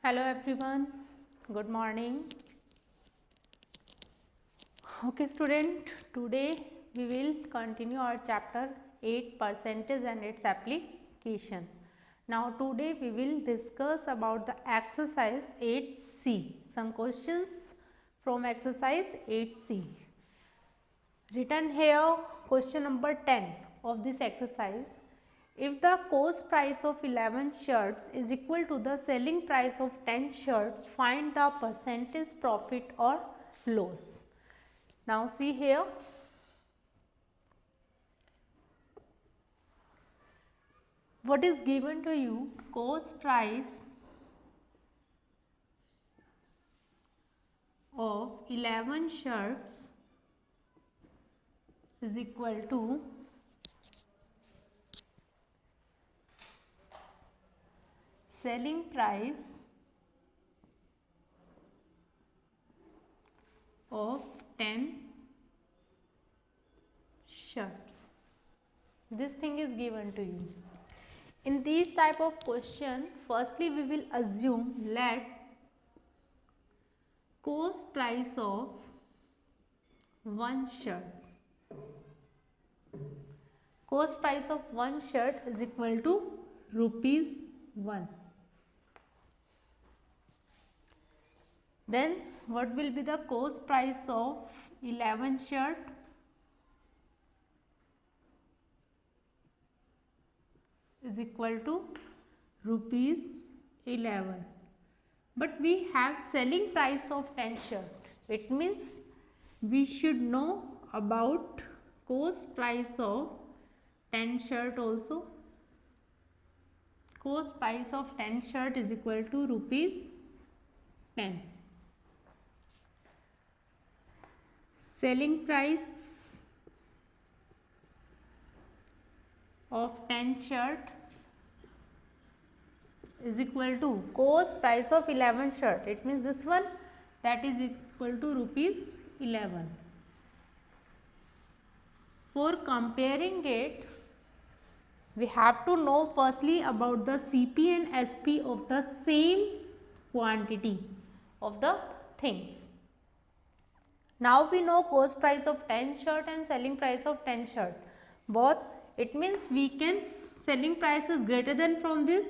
Hello everyone, good morning. Okay student, today we will continue our chapter 8 percentage and its application. Now today we will discuss about the exercise 8C, some questions from exercise 8C. Written here question number 10 of this exercise. If the cost price of 11 shirts is equal to the selling price of 10 shirts, find the percentage profit or loss. Now see here, what is given to you, cost price of 11 shirts is equal to selling price of 10 shirts. This thing is given to you. In this type of question, firstly we will assume let cost price of one shirt. Cost price of one shirt is equal to ₹1. Then what will be the cost price of 11 shirt? Is equal to ₹11. But we have selling price of 10 shirt. It means we should know about cost price of 10 shirt also. Cost price of 10 shirt is equal to ₹10. Selling price of 10 shirt is equal to cost price of 11 shirt. It means this one, that is equal to ₹11. For comparing it, we have to know firstly about the CP and SP of the same quantity of the things. Now we know cost price of 10 shirt and selling price of 10 shirt. Both, it means we can, selling price is greater than from this,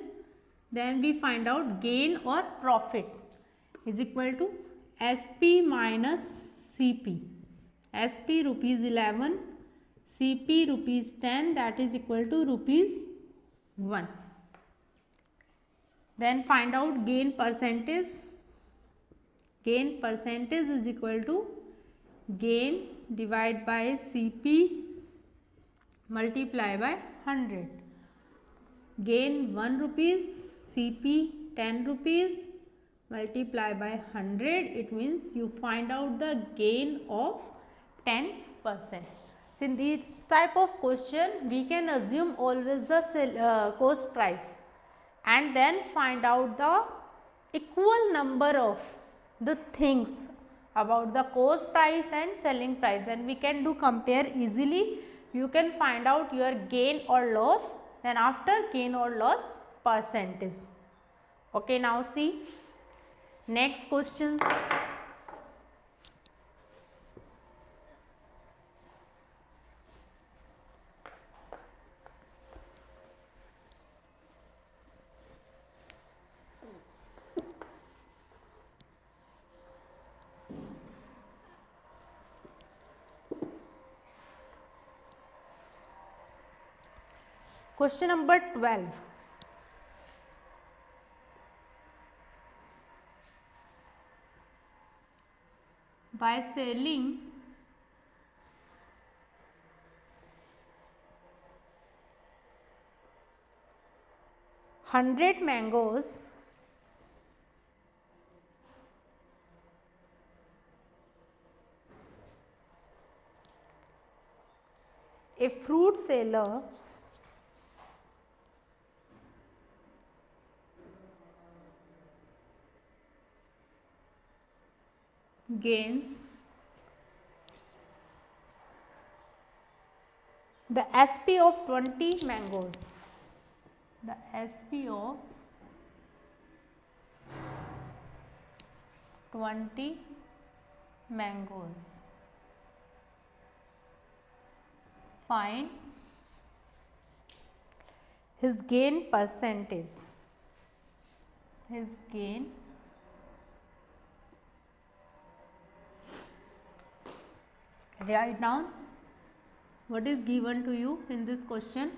then we find out gain or profit is equal to SP minus CP. SP ₹11, CP ₹10, that is equal to ₹1. Then find out gain percentage. Gain percentage is equal to gain divided by CP multiply by 100. Gain ₹1, CP 10 rupees multiply by 100. It means you find out the gain of 10%. So in this type of question, we can assume always the cost price and then find out the equal number of the things about the cost price and selling price, and we can do compare easily. You can find out your gain or loss, then after gain or loss percentage. Okay, now see next question. Question number 12. By selling $100 mangoes, a fruit seller gains the SP of 20 mangoes. The SP of 20 mangoes. Find his gain percentage. His gain write down what is given to you in this question.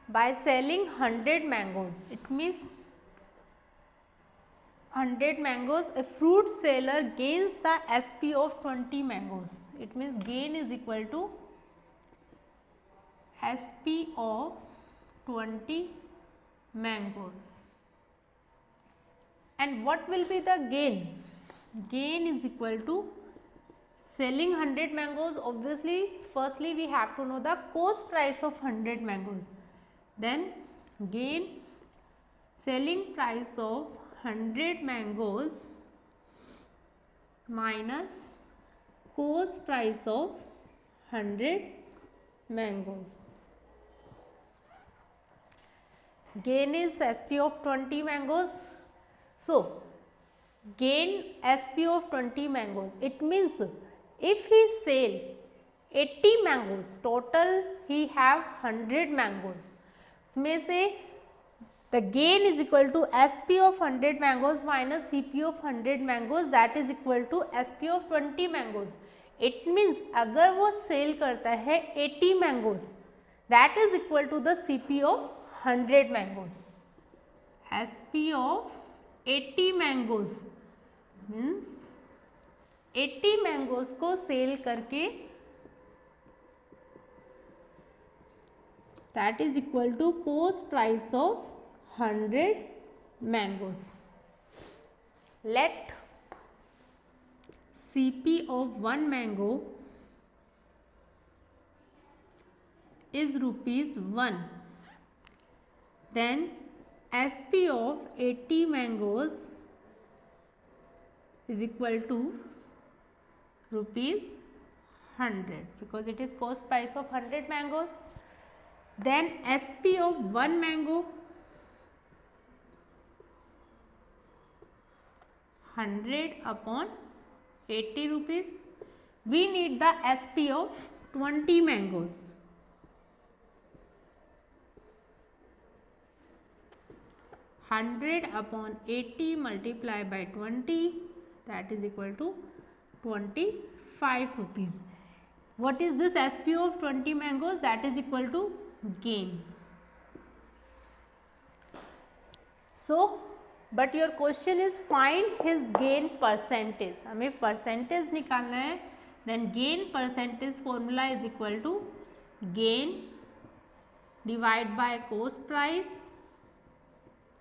By selling 100 mangoes, it means 100 mangoes, a fruit seller gains the SP of 20 mangoes. It means gain is equal to SP of 20 mangoes. And what will be the gain? Gain is equal to selling 100 mangoes. Obviously, firstly we have to know the cost price of 100 mangoes. Then gain selling price of 100 mangoes minus cost price of 100 mangoes. Gain is SP of 20 mangoes. So, gain SP of 20 mangoes. It means if he sell 80 mangoes, total he have 100 mangoes. So, may say the gain is equal to SP of 100 mangoes minus CP of 100 mangoes, that is equal to SP of 20 mangoes. It means अगर वो cell करता है 80 mangoes, that is equal to the CP of 100 mangoes. SP of 80 mangoes means 80 mangoes को cell करके that is equal to cost price of 100 mangoes. Let CP of 1 mango is rupees 1. Then SP of 80 mangoes is equal to rupees 100 because it is cost price of 100 mangoes. Then SP of 1 mango 100 upon 80 rupees. We need the SP of 20 mangoes. Hundred upon 80 multiplied by 20, that is equal to 25 rupees. What is this SP of 20 mangoes? That is equal to gain. So, but your question is find his gain percentage. हमें percentage निकालना है. Then gain percentage formula is equal to gain divide by cost price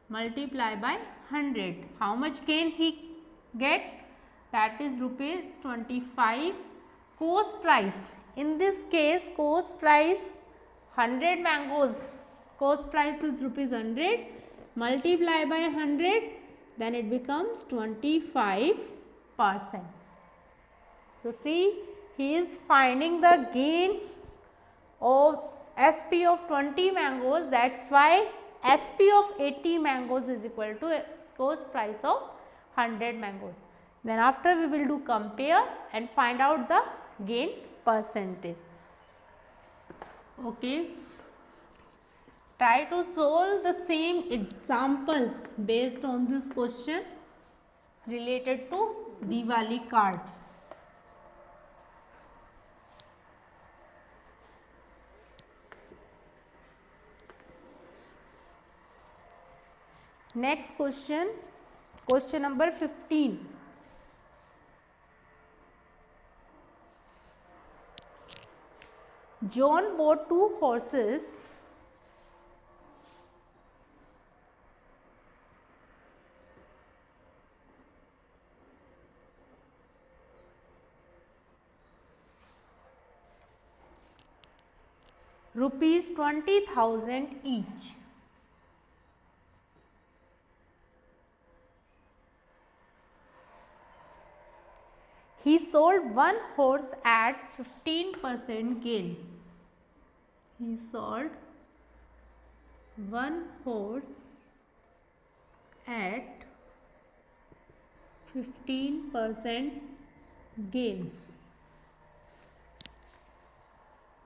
multiply by 100. How much gain he get? That is rupees 25. Cost price, in this case cost price 100 mangoes, cost price is rupees 100, multiply by 100, then it becomes 25%. So, see, he is finding the gain of SP of 20 mangoes, that is why SP of 80 mangoes is equal to cost price of 100 mangoes. Then after we will do compare and find out the gain percentage. Okay. Try to solve the same example based on this question related to Diwali cards. Next question, question number 15. John bought 2 horses . Rupees 20,000 each. He sold 1 horse at 15% gain. He sold 1 horse at 15% gain.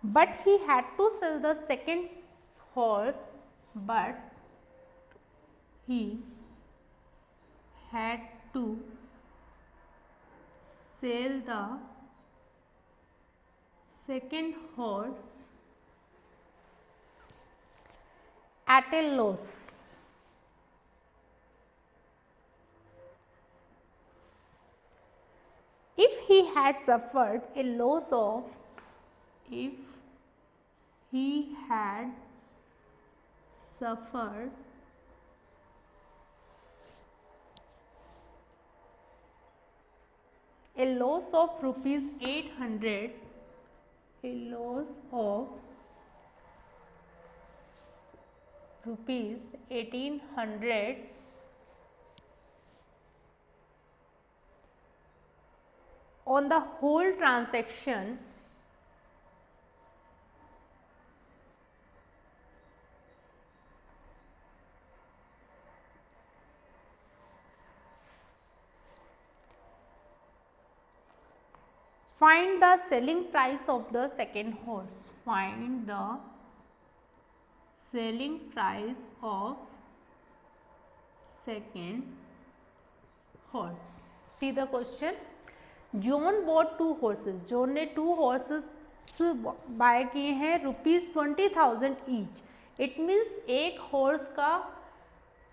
But he had to sell the second horse, but he had to sell the second horse at a loss. If he had suffered a loss of, if he had suffered a loss of rupees 800, a loss of rupees 1800 on the whole transaction, find the selling price of the second horse. Find the selling price of second horse. See the question. John bought 2 horses. John ने 2 horses bye किए हैं ₹20,000 each. It means एक horse का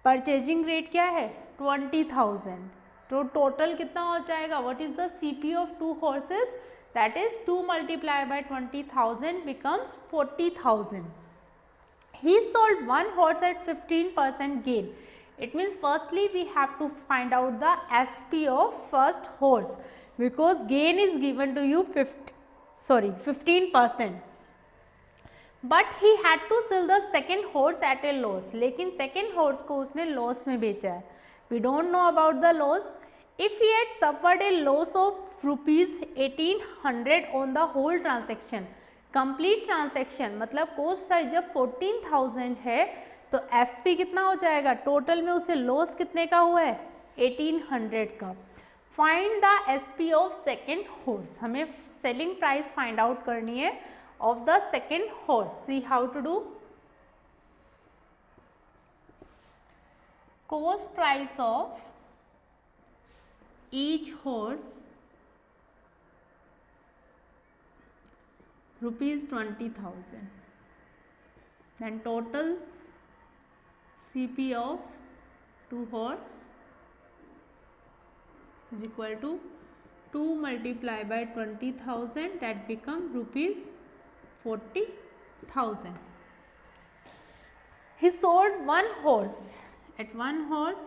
purchasing rate क्या है 20,000. तो total कितना हो जाएगा? What is the CP of 2 horses? That is 2 multiplied by 20,000 becomes 40,000. He sold 1 horse at 15% gain. It means firstly we have to find out the SP of first horse because gain is given to you 15%. But he had to sell the second horse at a loss. लेकिन second horse को उसने loss में बेचा है. We don't know about the loss. If he had suffered a loss of rupees 1800 on the whole transaction, complete transaction मतलब coast price जब 14,000 है तो एसपी कितना हो जाएगा? टोटल में उसे लॉस कितने का हुआ है? 1800 का. Find the SP of second horse. हमें सेलिंग प्राइस फाइंड आउट करनी है of the second horse. See how to do. Cost price of each horse ₹20,000. Then total CP of 2 horse is equal to 2 multiplied by 20,000, that become ₹40,000. He sold 1 horse. At 1 horse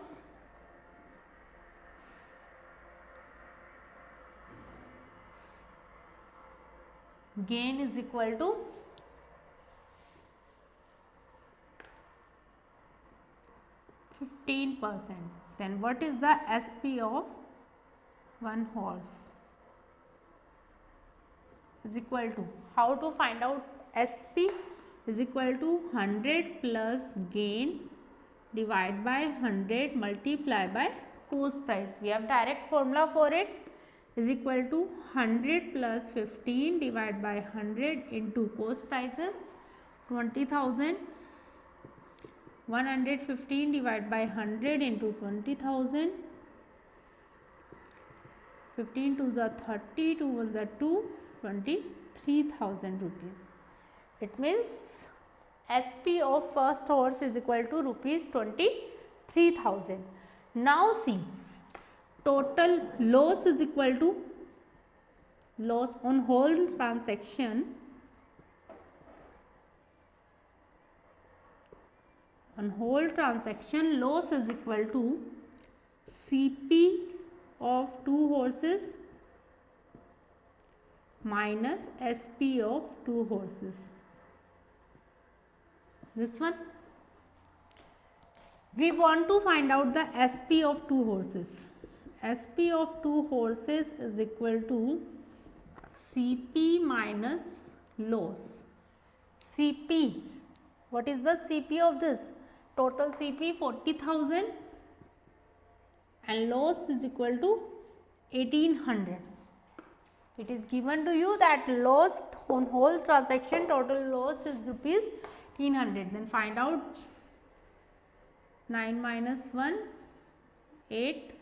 gain is equal to 15%. Then what is the SP of 1 horse? Is equal to, how to find out SP? Is equal to 100 plus gain divided by 100 multiplied by cost price. We have direct formula for it. Is equal to 100 plus 15 divided by 100 into cost prices 20,000. 115 divided by 100 into 20,000. 15 to the 30, 2 was the 2, 23,000 rupees. It means SP of first horse is equal to rupees 23,000. Now see. Total loss is equal to loss on whole transaction. On whole transaction, loss is equal to CP of 2 horses minus SP of 2 horses. This one. We want to find out the SP of 2 horses. SP of 2 horses is equal to CP minus loss. CP, what is the CP of this? Total CP 40,000 and loss is equal to 1800. It is given to you that loss on whole transaction total loss is rupees 1800. Then find out 9 minus 1 8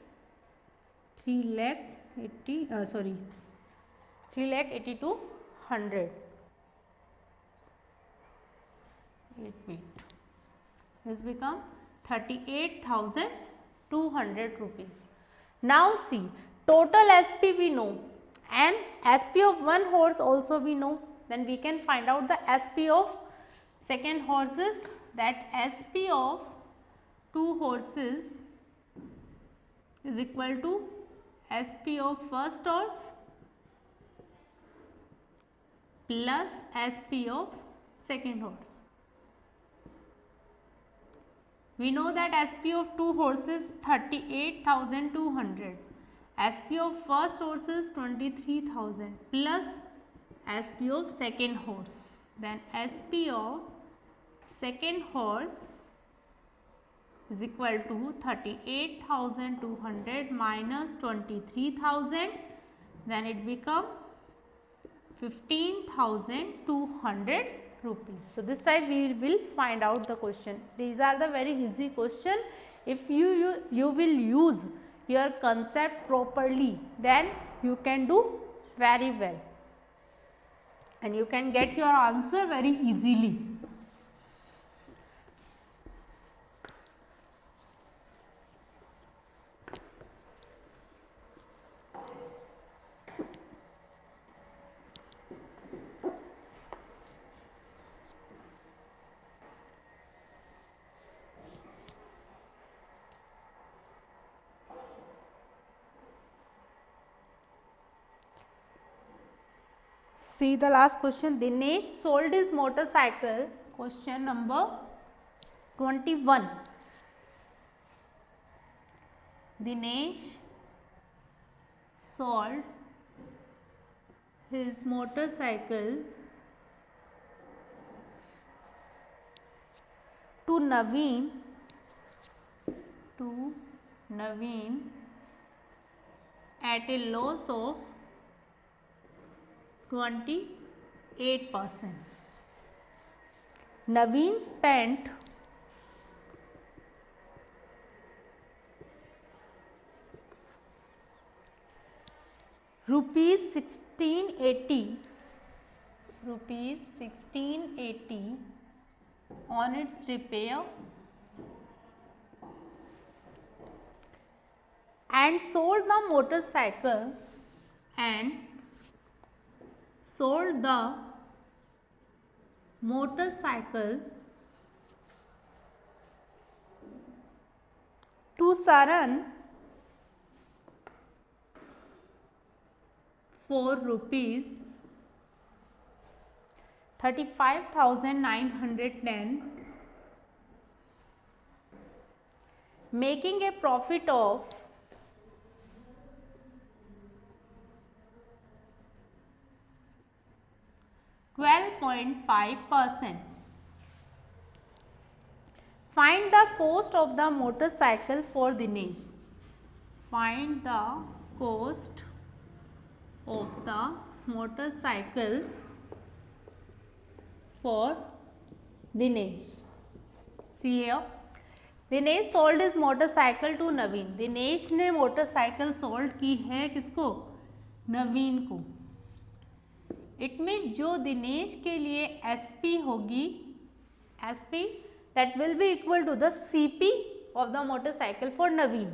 3 lakh 8200. This become 38,200 rupees. Now see, total SP we know and SP of one horse also we know. Then we can find out the SP of second horses, that SP of two horses is equal to SP of first horse plus SP of second horse. We know that SP of two horses 38,200, SP of first horse is 23,000 plus SP of second horse. Then SP of second horse is equal to 38,200 minus 23,000. Then it become 15,200 rupees. So this time we will find out the question. These are the very easy question. If you will use your concept properly, then you can do very well and you can get your answer very easily. See the last question. Dinesh sold his motorcycle. Question number 21. Dinesh sold his motorcycle to Naveen at a loss of 28%. Naveen spent rupees 1680 on its repair and sold the motorcycle to Saran for rupees 35,910, making a profit of 12.5%. Find the cost of the motorcycle for Dinesh. Find the cost of the motorcycle for Dinesh. See here, Dinesh sold his motorcycle to Naveen. Dinesh ने motorcycle sold की है किसको? नवीन को. It mean जो दिनेश के लिए SP होगी, SP that will be equal to the CP of the motorcycle for Naveen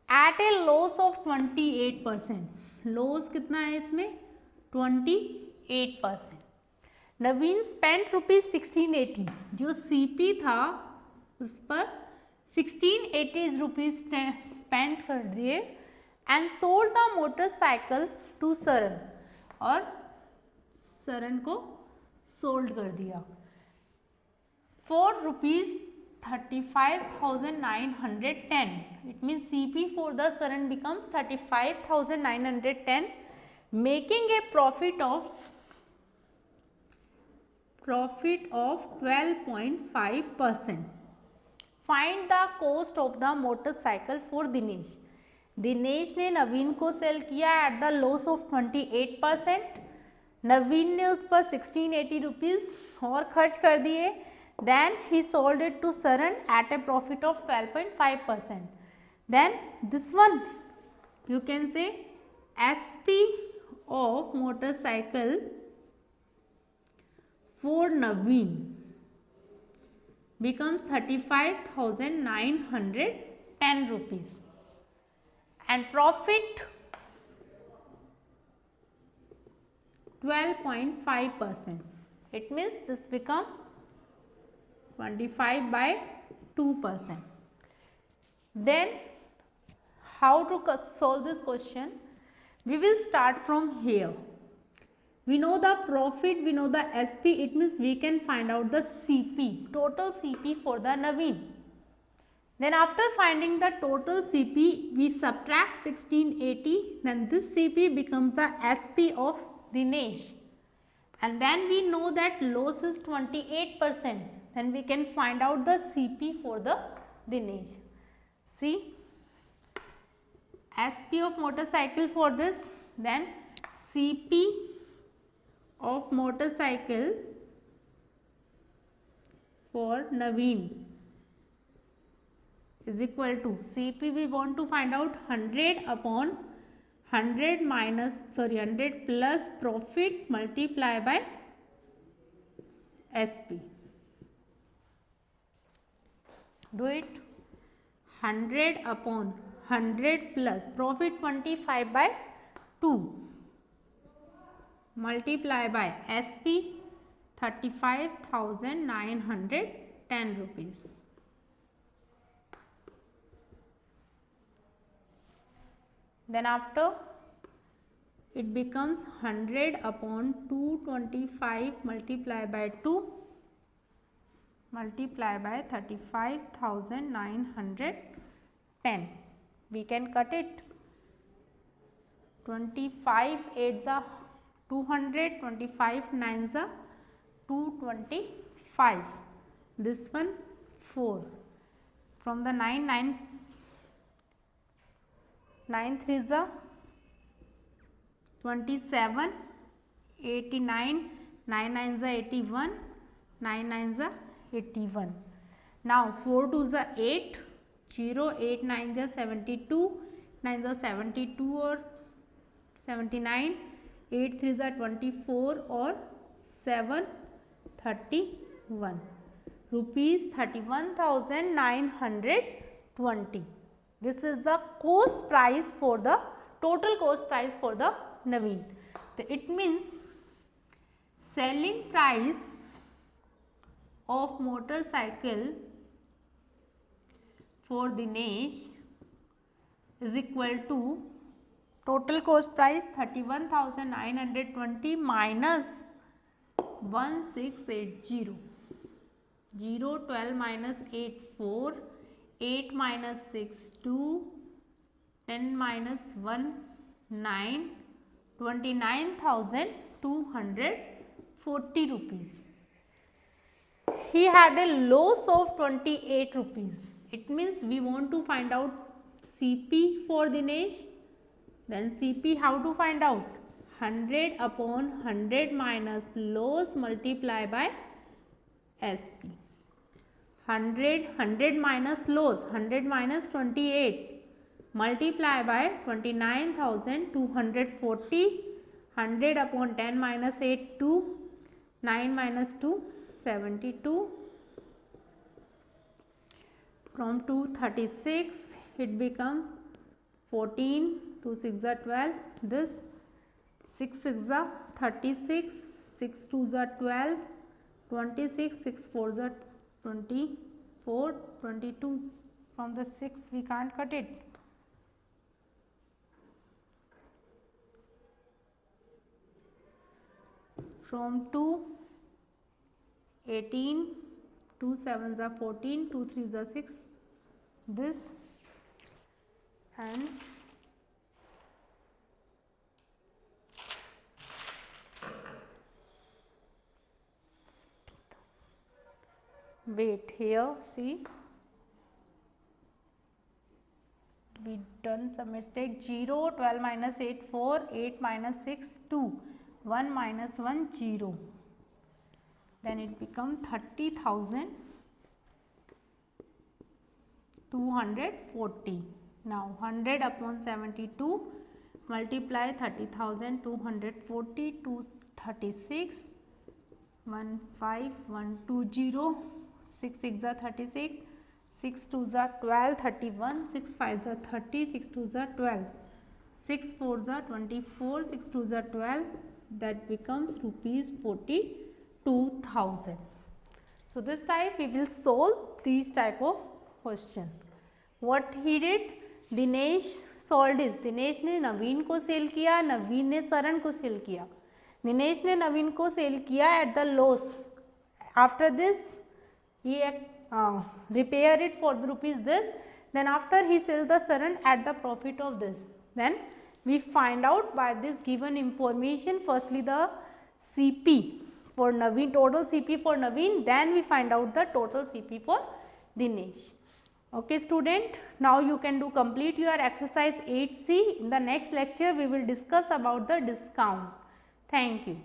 at a loss of 28%. Loss कितना है इसमें? 28%. नवीन स्पेंट रुपीज 1680, जो CP था उस पर 1680 रुपीज स्पेंड कर दिए and sold the motorcycle to Saran, और सरन को सोल्ड कर दिया for rupees 35,910. It means CP for the Saran becomes 35,910, making a profit of 12.5%. Find the cost of the motorcycle for Dinesh. Dinesh ने नवीन को सेल किया at the loss of 28%। Naveen ने उस पर 1680 रुपीज़ और खर्च कर दिए। Then he sold it to Saran at a profit of 12.5%। Then this one you can say SP of motorcycle for Naveen becomes 35,910 rupees and profit 12.5%. It means this become 25/2%. Then how to solve this question? We will start from here. We know the profit, we know the SP, it means we can find out the CP, total CP for the Naveen. Then after finding the total CP, we subtract 1680, then this CP becomes the SP of Dinesh. And then we know that loss is 28%, then we can find out the CP for the Dinesh. See, SP of motorcycle for this, then CP of motorcycle for Naveen is equal to CP, we want to find out 100 upon 100 minus 100 plus profit multiply by SP. Do it. 100 upon 100 plus profit 25/2 multiply by SP 35,910 rupees. Then after it becomes 100 upon 225 multiply by 2 multiply by 35,910. We can cut it. 25 8s are 200, 25 9s are 225. This one 4. From the 9 3s are 27, 89, 9 9s are 81, 9 9s are 81. Now 4 2s are 8, 0, 8 9s are 72, 9s are 72 or 79, 8 3s are 24 or 7 31. Rupees 31,920. This is the cost price for the total cost price for the Naveen. So it means selling price of motorcycle for Dinesh is equal to total cost price 31,920 minus 1680. 0 12 minus 8 4, 8 minus 6 2, 10 minus 1 9, 29,240 rupees. He had a loss of 28 rupees. It means we want to find out CP for Dinesh. Then CP, how to find out? 100 upon 100 minus loss multiply by SP. 100 minus loss, 100 minus 28 multiply by 29,240. 100 upon 10 minus 8 2, 9 minus 2 72. From 236 it becomes 14, 2 6 are 12, this 6 6 are 36, 6 2 are 12, 26, 6 4 are 24, 22. From the 6 we can't cut it. From 2 18, 2 7s are 14, 2 3s are 6, this and wait here, see we done some mistake. 0, 12 minus 8 4, 8 minus 6 2, 1 minus 1 0, then it become 30,240. Now 100 upon 72, multiply 30,240 to 36, 15120, 6 6 are 36, 6 2s are 12, 31, 6 5s are 30, 6 2s are 12, 6 4s are 24, 6 2s are 12, that becomes rupees 42,000. So this type we will solve these type of question. What he did, Dinesh sold is, Dinesh ने नवीन को sale किया, नवीन ने सरण को sale किया. दिनेश ने नवीन को sale किया at the loss. After this he repair it for the rupees this, then after he sell the Saran at the profit of this. Then we find out by this given information, firstly the CP for Naveen, total CP for Naveen, then we find out the total CP for Dinesh. Okay student, now you can do complete your exercise 8C. In the next lecture we will discuss about the discount. Thank you.